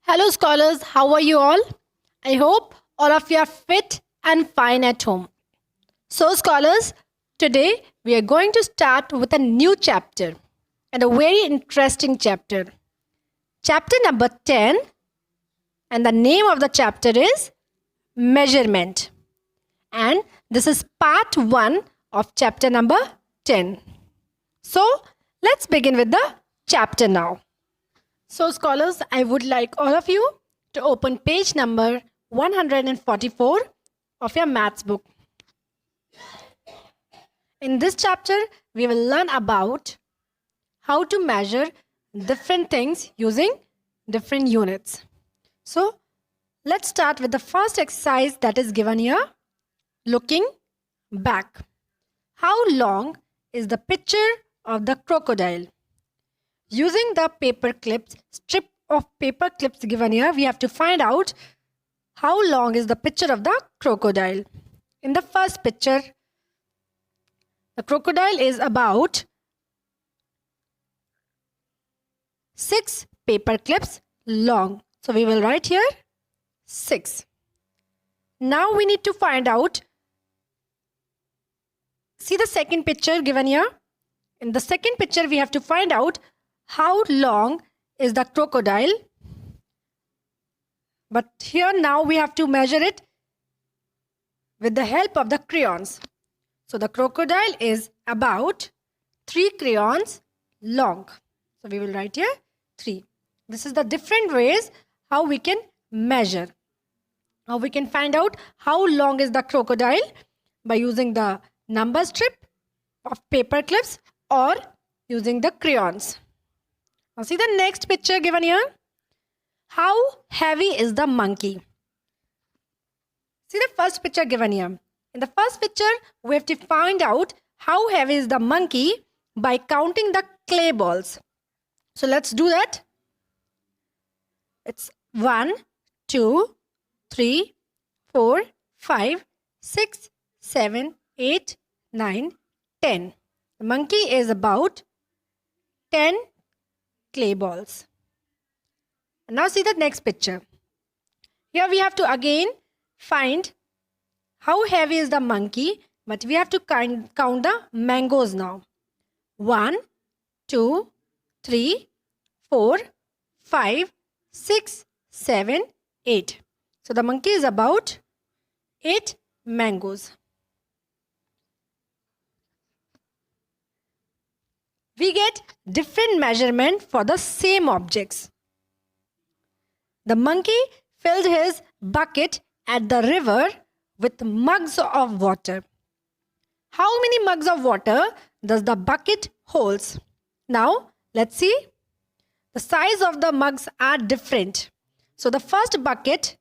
Hello, scholars. How are you all? I hope all of you are fit and fine at home. So, scholars, today we are going to start with a new chapter and a very interesting chapter. Chapter number 10, and the name of the chapter is Measurement. And this is part 1 of chapter number 10. So, let's begin with the chapter now. So, scholars, I would like all of you to open page number 144 of your maths book. In this chapter, we will learn about how to measure different things using different units. So, let's start with the first exercise that is given here. Looking back. How long is the picture of the crocodile? Using the paper clips, strip of paper clips given here, we have to find out how long is the picture of the crocodile. In the first picture, the crocodile is about 6 paper clips long. So we will write here 6. Now we need to find out. See the second picture given here. In the second picture, we have to find out how long is the crocodile. But here now we have to measure it with the help of the crayons. So the crocodile is about 3 crayons long. So we will write here 3. This is the different ways how we can measure. How we can find out how long is the crocodile by using the number strip of paper clips or using the crayons. Now see the next picture given here. How heavy is the monkey? See the first picture given here. In the first picture, we have to find out how heavy is the monkey by counting the clay balls. So let's do that. It's 1, 2, 3, 4, 5, 6, 7, 8, 9, 10. The monkey is about 10 clay balls. And now see the next picture. Here we have to again find how heavy is the monkey, but we have to count the mangoes now. 1, 2, 3, 4, 5, 6, 7, 8. So the monkey is about 8 mangoes. We get different measurement for the same objects. The monkey filled his bucket at the river with mugs of water. How many mugs of water does the bucket holds? Now, let's see. The size of the mugs are different. So, the first bucket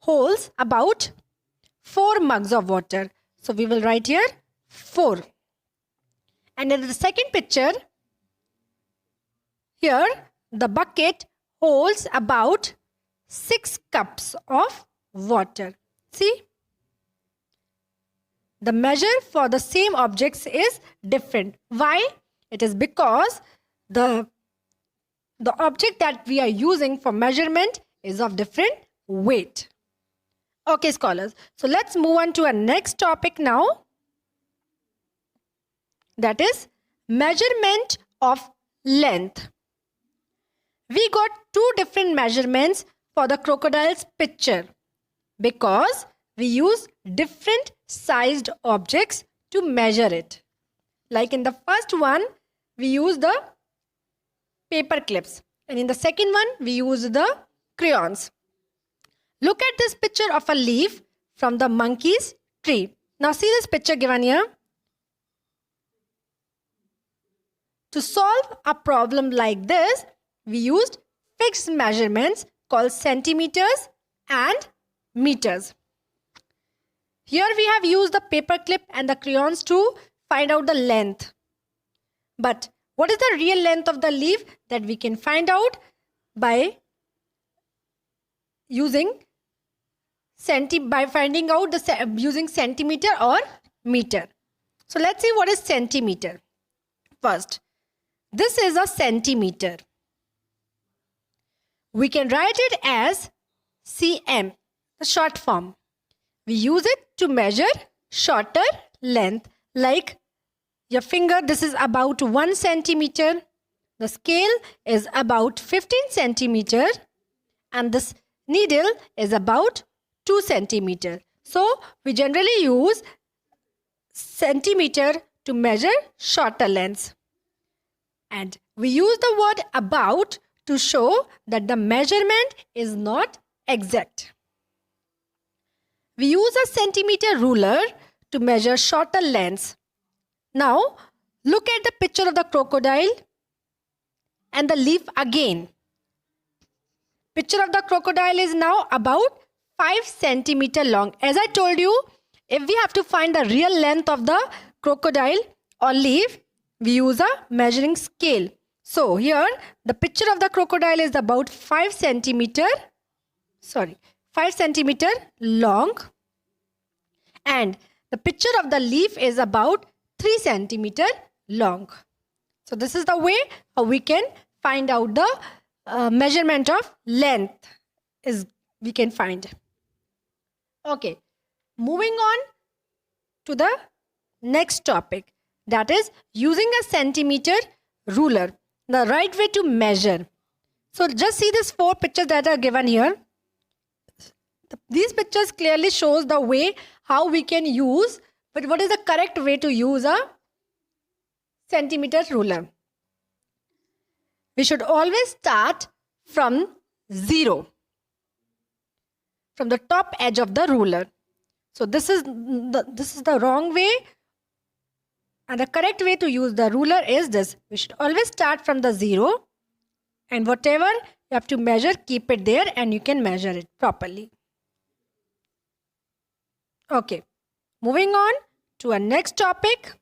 holds about 4 mugs of water. So, we will write here 4. And in the second picture, here the bucket holds about 6 cups of water. See? The measure for the same objects is different. Why? It is because the object that we are using for measurement is of different weight. Okay, scholars. So let's move on to our next topic now. That is measurement of length. We got 2 different measurements for the crocodile's picture because we use different sized objects to measure it. Like in the first one, we use the paper clips, and in the second one, we use the crayons. Look at this picture of a leaf from the monkey's tree. Now see this picture given here. To solve a problem like this, we used fixed measurements called centimeters and meters. Here we have used the paper clip and the crayons to find out the length. But what is the real length of the leaf? That we can find out by using using centimeter or meter. So let's see what is centimeter. First, this is a centimeter. We can write it as cm, the short form. We use it to measure shorter length, like your finger, this is about 1 centimeter. The scale is about 15 centimeter. And this needle is about 2 centimeter. So we generally use centimeter to measure shorter lengths. And we use the word about to show that the measurement is not exact. We use a centimeter ruler to measure shorter lengths. Now, look at the picture of the crocodile and the leaf again. Picture of the crocodile is now about 5 centimeter long. As I told you, if we have to find the real length of the crocodile or leaf, we use a measuring scale. So here, the picture of the crocodile is about 5 centimeter long. And the picture of the leaf is about 3 centimeter long. So this is the way how we can find out the measurement of length we can find. Okay, moving on to the next topic, that is using a centimeter ruler, the right way to measure. So just see these 4 pictures that are given here. These pictures clearly shows the way how we can use, but what is the correct way to use a centimeter ruler? We should always start from 0, from the top edge of the ruler. So this is the wrong way, and the correct way to use the ruler is this. We should always start from the 0, and whatever you have to measure, keep it there and you can measure it properly. Okay, moving on to our next topic.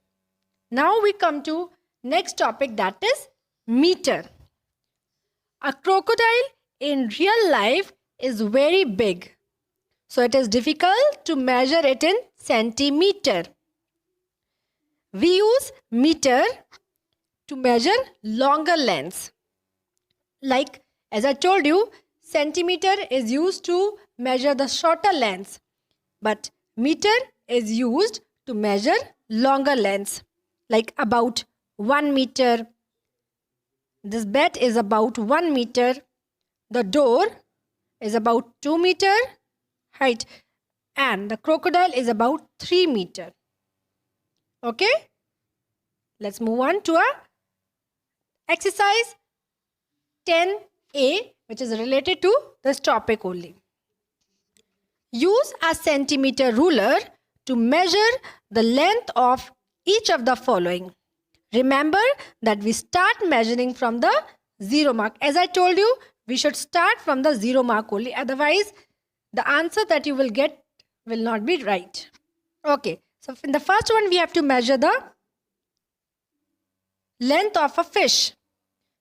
Now we come to next topic, that is meter. A crocodile in real life is very big, so it is difficult to measure it in centimeter. We use meter to measure longer lengths. Like as I told you, centimeter is used to measure the shorter lengths, but meter is used to measure longer lengths, like about 1 meter. This bed is about 1 meter. The door is about 2 meter height, and the crocodile is about 3 meter. Okay, let's move on to our exercise 10A, which is related to this topic only. Use a centimeter ruler to measure the length of each of the following. Remember that we start measuring from the 0 mark. As I told you, we should start from the 0 mark only. Otherwise, the answer that you will get will not be right. Okay, so in the first one, we have to measure the length of a fish.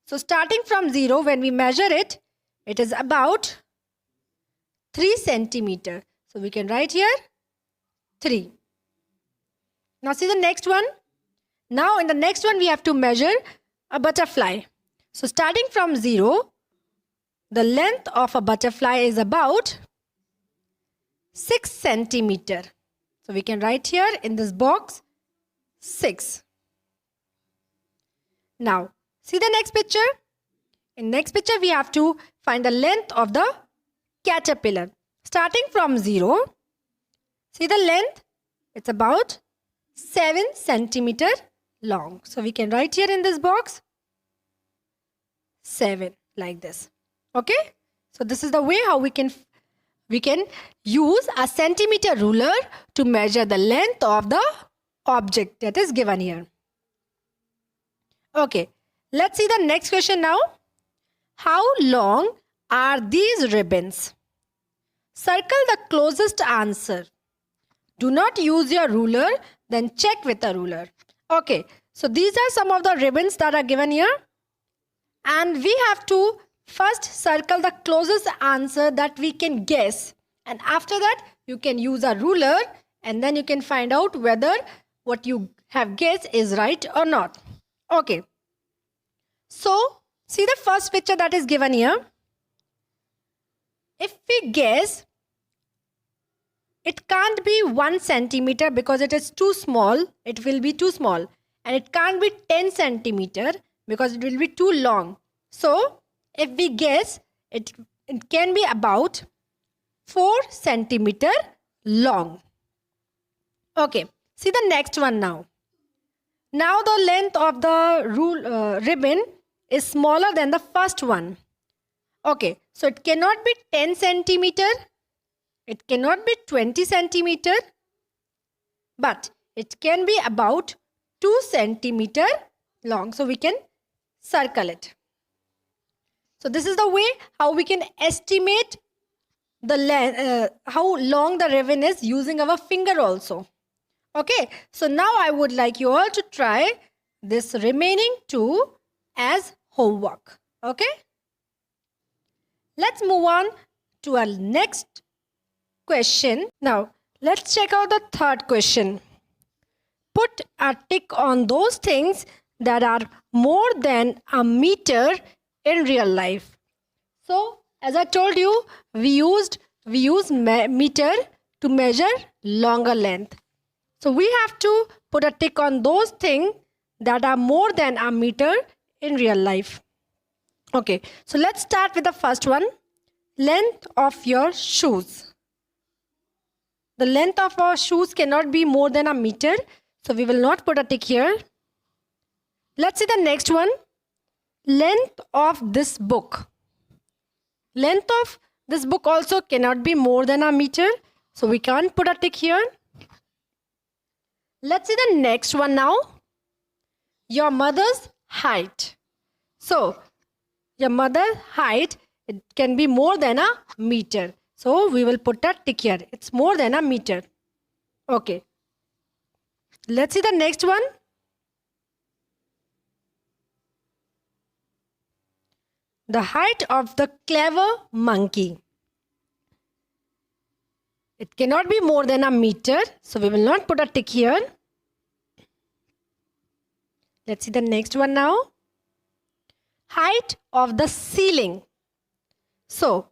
So starting from 0, when we measure it, it is about 3 centimeter. So we can write here 3. Now see the next one. Now in the next one, we have to measure a butterfly. So starting from 0, the length of a butterfly is about 6 centimeter. So we can write here in this box 6. Now see the next picture. In next picture, we have to find the length of the caterpillar. Starting from 0, see the length, it's about 7 centimeter long. So we can write here in this box 7, like this. Okay, so this is the way how we can use a centimeter ruler to measure the length of the object that is given here. Okay, let's see the next question now. How long are these ribbons? Circle the closest answer. Do not use your ruler, then check with a ruler. Okay, so these are some of the ribbons that are given here. And we have to first circle the closest answer that we can guess. And after that, you can use a ruler and then you can find out whether what you have guessed is right or not. Okay. So, see the first picture that is given here. If we guess, it can't be 1 centimeter because it is too small. It will be too small. And it can't be 10 centimeter because it will be too long. So, if we guess, it can be about 4 centimeter long. Okay, see the next one now. Now the length of the ribbon is smaller than the first one. Okay, so it cannot be 10 centimeter. It cannot be 20 centimeter. But it can be about 2 centimeter long. So we can circle it. So this is the way how we can estimate the length, how long the ribbon is using our finger also. Okay, so now I would like you all to try this remaining two as homework. Okay, let's move on to our next question. Now, let's check out the third question. Put a tick on those things that are more than a meter in real life. So, as I told you, we use meter to measure longer length. So, we have to put a tick on those things that are more than a meter in real life. Okay, so let's start with the first one. Length of your shoes. The length of our shoes cannot be more than a meter. So we will not put a tick here. Let's see the next one. Length of this book. Length of this book also cannot be more than a meter. So we can't put a tick here. Let's see the next one now. Your mother's height. So your mother's height, it can be more than a meter. So we will put a tick here. It's more than a meter. Okay. Let's see the next one. The height of the clever monkey. It cannot be more than a meter. So we will not put a tick here. Let's see the next one now. Height of the ceiling. So,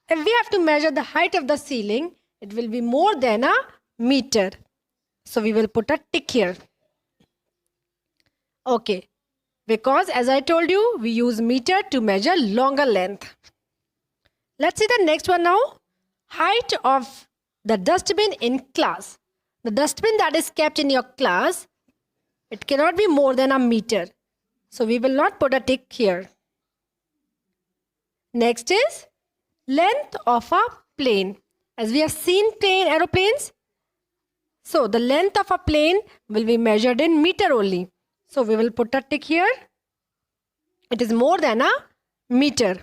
if we have to measure the height of the ceiling, it will be more than a meter. So, we will put a tick here. Okay. Because as I told you, we use meter to measure longer length. Let's see the next one now. Height of the dustbin in class. The dustbin that is kept in your class, it cannot be more than a meter. So we will not put a tick here. Next is length of a plane. As we have seen aeroplanes, so the length of a plane will be measured in meter only. So we will put a tick here. It is more than a meter.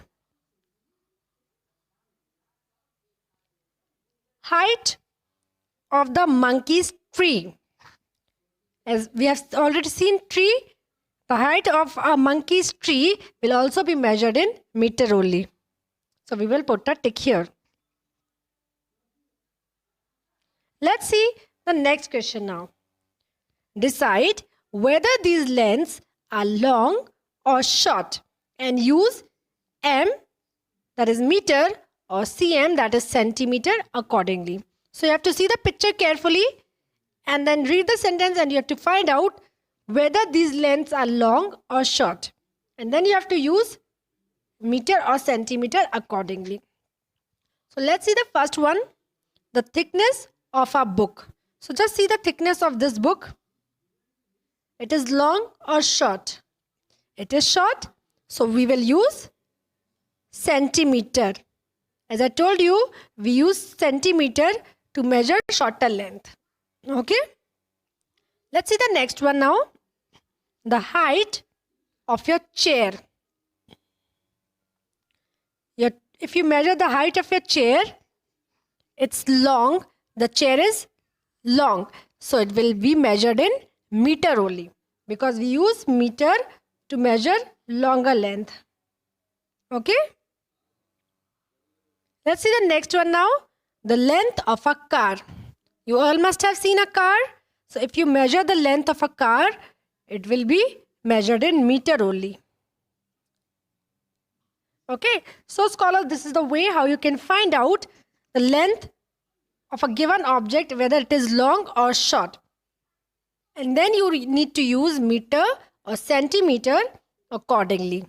Height of the monkey's tree. As we have already seen tree, the height of a monkey's tree will also be measured in meter only. So we will put a tick here. Let's see the next question now. Decide whether these lengths are long or short and use m, that is meter, or cm, that is centimeter, accordingly. So you have to see the picture carefully and then read the sentence, and you have to find out whether these lengths are long or short. And then you have to use meter or centimeter accordingly. So let's see the first one, the thickness of a book. So just see the thickness of this book. It is long or short? It is short. So we will use centimeter. As I told you, we use centimeter to measure shorter length. Okay. Let's see the next one now. The height of your chair. If you measure the height of your chair, it's long. The chair is long. So it will be measured in meter only, because we use meter to measure longer length. Okay. Let's see the next one now. The length of a car. You all must have seen a car. So if you measure the length of a car, it will be measured in meter only. Okay, so scholars, this is the way how you can find out the length of a given object, whether it is long or short. And then you need to use meter or centimeter accordingly.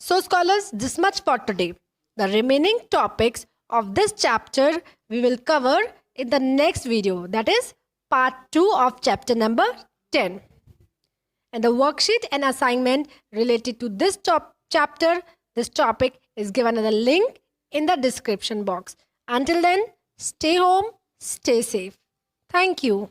So scholars, this much for today. The remaining topics of this chapter we will cover in the next video, that is part 2 of chapter number 10. And the worksheet and assignment related to this chapter, this topic is given in the link in the description box. Until then, stay home, stay safe. Thank you.